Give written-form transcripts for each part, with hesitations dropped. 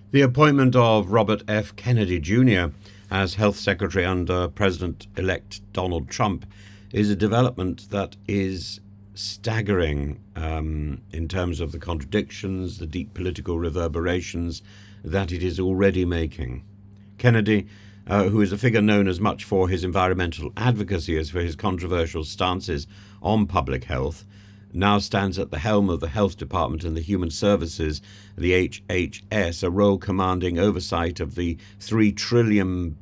The appointment of Robert F. Kennedy Jr. as Health Secretary under President-elect Donald Trump is a development that is staggering in terms of the contradictions, the deep political reverberations that it is already making. Kennedy, who is a figure known as much for his environmental advocacy as for his controversial stances on public health, now stands at the helm of the Health Department and the Human Services, the HHS, a role commanding oversight of the $3 trillion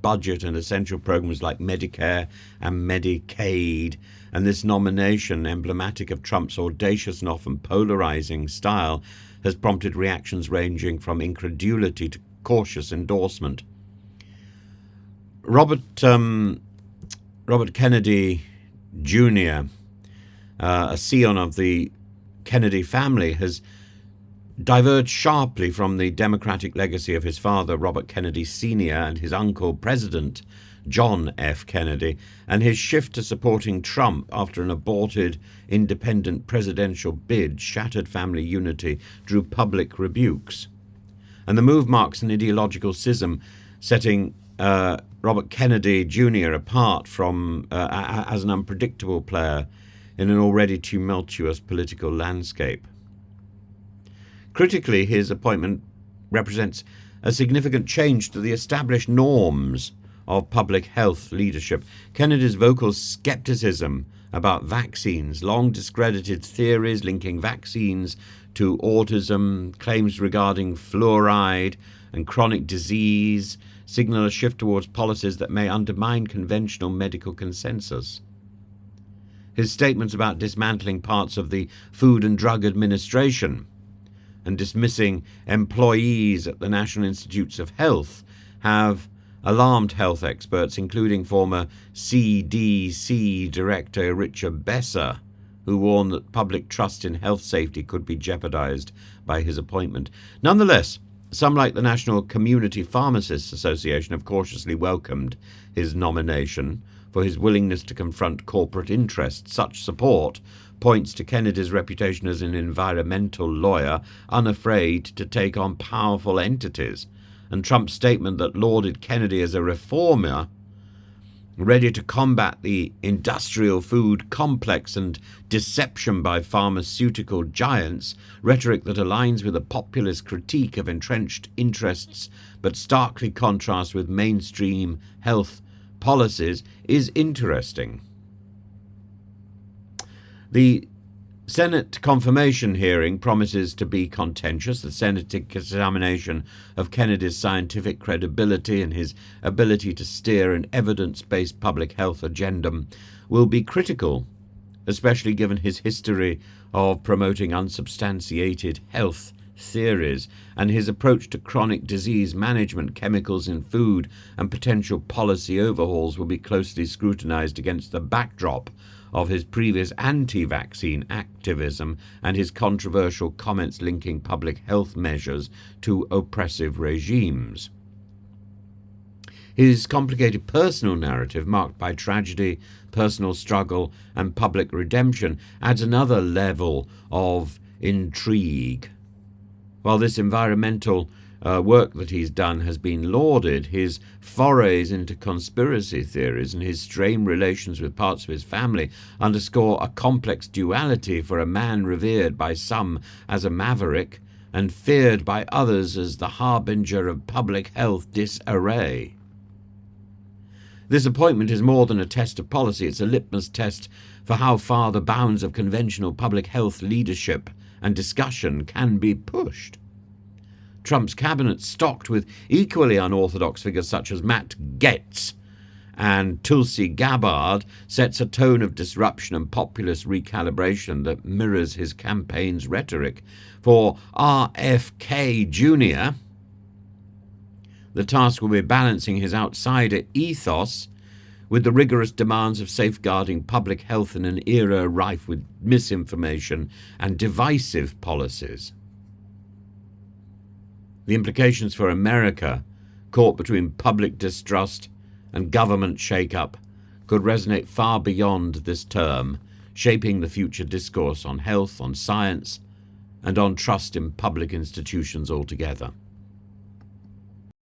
budget and essential programs like Medicare and Medicaid. And this nomination, emblematic of Trump's audacious and often polarizing style, has prompted reactions ranging from incredulity to cautious endorsement. Robert Kennedy Jr., a scion of the Kennedy family, has diverged sharply from the Democratic legacy of his father, Robert Kennedy Sr., and his uncle, President John F. Kennedy, and his shift to supporting Trump after an aborted independent presidential bid shattered family unity, drew public rebukes. And the move marks an ideological schism, setting Robert Kennedy Jr. apart from as an unpredictable player in an already tumultuous political landscape. Critically, his appointment represents a significant change to the established norms of public health leadership. Kennedy's vocal skepticism about vaccines, long discredited theories linking vaccines to autism, claims regarding fluoride and chronic disease, signal a shift towards policies that may undermine conventional medical consensus. His statements about dismantling parts of the Food and Drug Administration and dismissing employees at the National Institutes of Health have alarmed health experts, including former CDC Director Richard Besser, who warned that public trust in health safety could be jeopardized by his appointment. Nonetheless, some, like the National Community Pharmacists Association, have cautiously welcomed his nomination for his willingness to confront corporate interests. Such support points to Kennedy's reputation as an environmental lawyer, unafraid to take on powerful entities, and Trump's statement that lauded Kennedy as a reformer, ready to combat the industrial food complex and deception by pharmaceutical giants, rhetoric that aligns with a populist critique of entrenched interests but starkly contrasts with mainstream health policies, is interesting. The Senate confirmation hearing promises to be contentious. The Senate examination of Kennedy's scientific credibility and his ability to steer an evidence-based public health agenda will be critical, especially given his history of promoting unsubstantiated health theories, and his approach to chronic disease management, chemicals in food, and potential policy overhauls will be closely scrutinized against the backdrop of his previous anti-vaccine activism and his controversial comments linking public health measures to oppressive regimes. His complicated personal narrative, marked by tragedy, personal struggle, and public redemption, adds another level of intrigue. While this environmental work that he's done has been lauded, his forays into conspiracy theories and his strained relations with parts of his family underscore a complex duality for a man revered by some as a maverick and feared by others as the harbinger of public health disarray. This appointment is more than a test of policy. It's a litmus test for how far the bounds of conventional public health leadership and discussion can be pushed. Trump's cabinet, stocked with equally unorthodox figures such as Matt Gaetz and Tulsi Gabbard, sets a tone of disruption and populist recalibration that mirrors his campaign's rhetoric. For RFK Jr., the task will be balancing his outsider ethos with the rigorous demands of safeguarding public health in an era rife with misinformation and divisive policies. The implications for America, caught between public distrust and government shake-up, could resonate far beyond this term, shaping the future discourse on health, on science, and on trust in public institutions altogether.